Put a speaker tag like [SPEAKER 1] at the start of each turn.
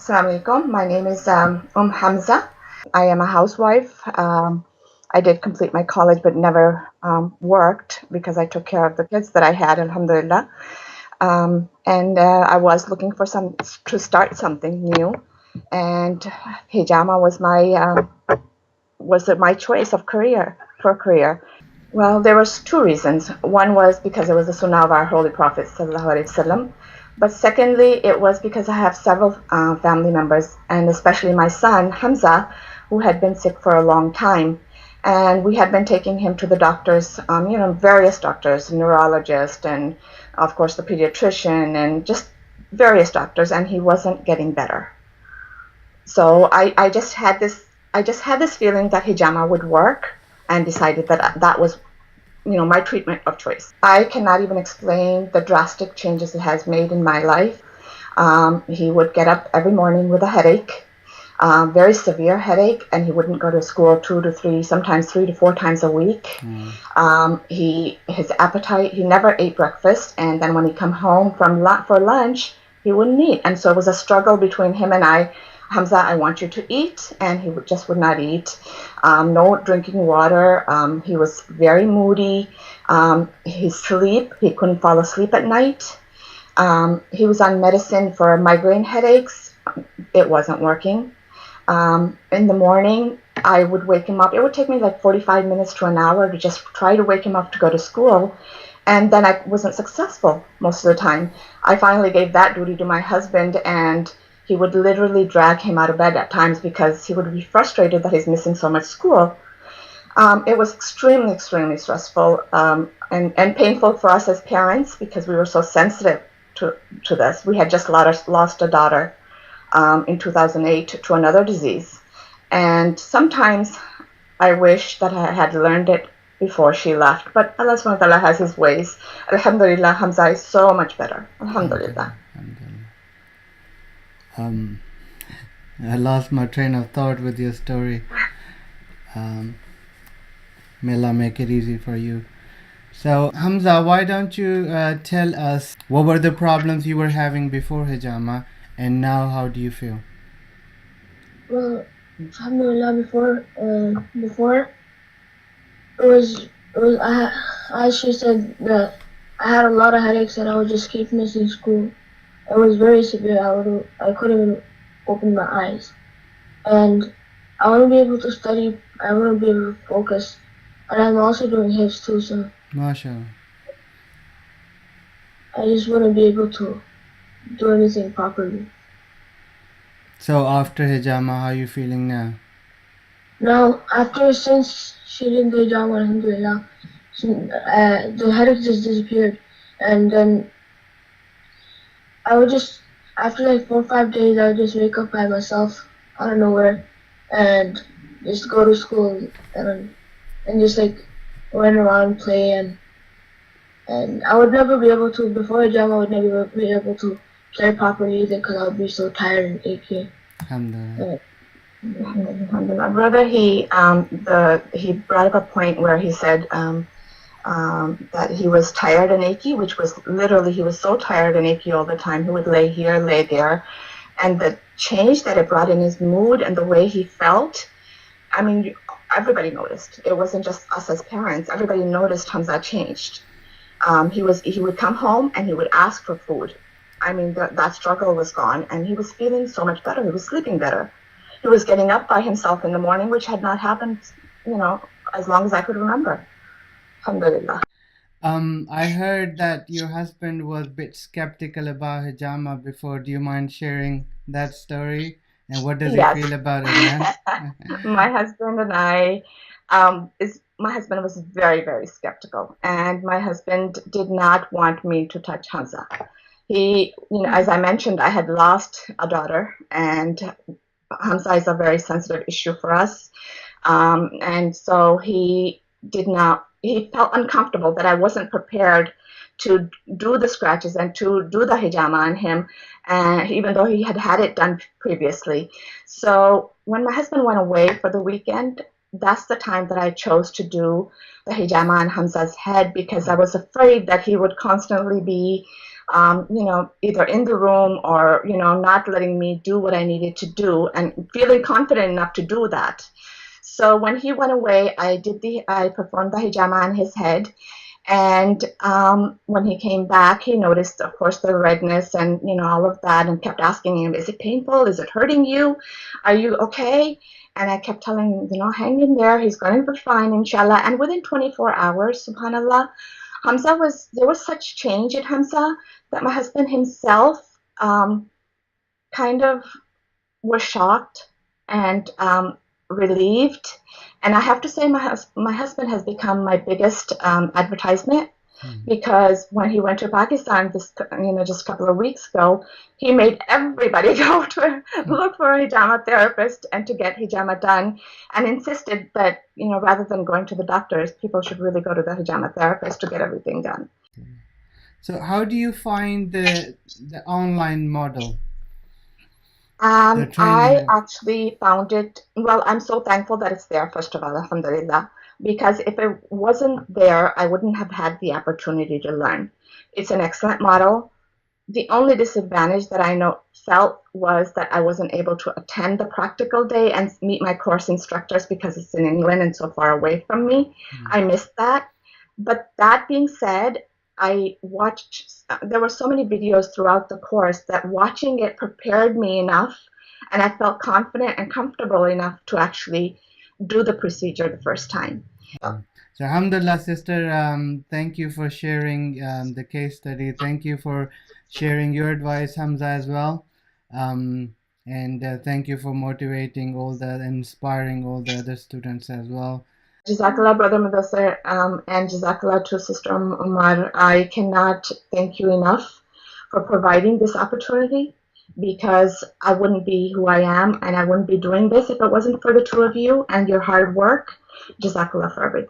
[SPEAKER 1] Assalamu alaikum. My name is Hamza. I am a housewife. I did complete my college but never worked because I took care of the kids that I had, alhamdulillah. And I was looking for some to start something new, and hijama was my choice of career for career. Well, there was two reasons. One was because it was the sunnah of our Holy Prophet sallallahu alaihi wasallam, but secondly, it was because I have several family members, and especially my son Hamza, who had been sick for a long time, and we had been taking him to the doctors, various doctors, neurologist, and of course the pediatrician, and just various doctors, and he wasn't getting better. So I just had this feeling that hijama would work, and decided that that was my treatment of choice. I cannot even explain the drastic changes it has made in my life. He would get up every morning with a headache, very severe headache, and he wouldn't go to school 2 to 3, sometimes 3 to 4 times a week. His appetite, he never ate breakfast, and then when he come home for lunch, he wouldn't eat. And so it was a struggle between him and I. Hamza, I want you to eat, and he just would not eat. No drinking water. He was very moody. His sleep, he couldn't fall asleep at night. He was on medicine for migraine headaches. It wasn't working. In the morning, I would wake him up. It would take me like 45 minutes to an hour to just try to wake him up to go to school. And then I wasn't successful most of the time. I finally gave that duty to my husband, and he would literally drag him out of bed at times because he would be frustrated that he's missing so much school. It was extremely, extremely stressful and painful for us as parents because we were so sensitive to this. We had just lost a daughter in 2008 to another disease. And sometimes I wish that I had learned it before she left. But Allah subhanahu wa ta'ala has his ways. Alhamdulillah, Hamza is so much better. Alhamdulillah.
[SPEAKER 2] I lost my train of thought with your story. May Allah make it easy for you. So, Hamza, why don't you tell us what were the problems you were having before hijama, and now how do you feel?
[SPEAKER 3] Well, alhamdulillah, before it was as she said that I had a lot of headaches and I would just keep missing school. It was very severe. I couldn't even open my eyes, and I wouldn't be able to study. I wouldn't be able to focus, and I'm also doing hifz too, so
[SPEAKER 2] MashaAllah.
[SPEAKER 3] I just wouldn't be able to do anything properly.
[SPEAKER 2] So after hijama, how are you feeling now?
[SPEAKER 3] Now, since she didn't do hijama, alhamdulillah, the headache just disappeared, and then I would just, after like 4 or 5 days, I would just wake up by myself out of nowhere and just go to school and just like run around, play, and I would never be able to, before hijama, I would never be able to play properly either because I would be so tired and achy.
[SPEAKER 2] Alhamdulillah.
[SPEAKER 1] My brother, he brought up a point where he said that he was tired and achy, which was literally, he was so tired and achy all the time. He would lay here, lay there. And the change that it brought in his mood and the way he felt, I mean, everybody noticed. It wasn't just us as parents. Everybody noticed Hamza changed. He would come home and he would ask for food. I mean, that struggle was gone, and he was feeling so much better. He was sleeping better. He was getting up by himself in the morning, which had not happened, as long as I could remember. Alhamdulillah.
[SPEAKER 2] I heard that your husband was a bit skeptical about hijama before. Do you mind sharing that story? And what does he feel about it now?
[SPEAKER 1] My husband and my husband was very, very skeptical, and my husband did not want me to touch Hamza. He, as I mentioned, I had lost a daughter, and Hamza is a very sensitive issue for us. And so he felt uncomfortable that I wasn't prepared to do the scratches and to do the hijama on him, even though he had it done previously. So when my husband went away for the weekend, that's the time that I chose to do the hijama on Hamza's head, because I was afraid that he would constantly be either in the room or, not letting me do what I needed to do and feeling confident enough to do that. So when he went away, I performed the hijama on his head. And when he came back, he noticed, of course, the redness and, all of that, and kept asking him, is it painful? Is it hurting you? Are you okay? And I kept telling him, hang in there. He's going to be fine, inshallah. And within 24 hours, subhanAllah, there was such change in Hamza that my husband himself kind of was shocked and relieved. And I have to say, my husband has become my biggest advertisement, because when he went to Pakistan just a couple of weeks ago, he made everybody go to look for a hijama therapist and to get hijama done, and insisted that rather than going to the doctors, people should really go to the hijama therapist to get everything done.
[SPEAKER 2] So how do you find the online model?
[SPEAKER 1] I actually found it, well, I'm so thankful that it's there, first of all, alhamdulillah, because if it wasn't there, I wouldn't have had the opportunity to learn. It's an excellent model. The only disadvantage that I felt was that I wasn't able to attend the practical day and meet my course instructors because it's in England and so far away from me. I missed that. But that being said, there were so many videos throughout the course that watching it prepared me enough, and I felt confident and comfortable enough to actually do the procedure the first time.
[SPEAKER 2] So alhamdulillah, sister, thank you for sharing the case study. Thank you for sharing your advice, Hamza, as well. And thank you for motivating inspiring all the other students as well.
[SPEAKER 1] Jazakallah, Brother Mudassir, and Jazakallah to Sister Umar. I cannot thank you enough for providing this opportunity, because I wouldn't be who I am and I wouldn't be doing this if it wasn't for the two of you and your hard work. Jazakallah for everything.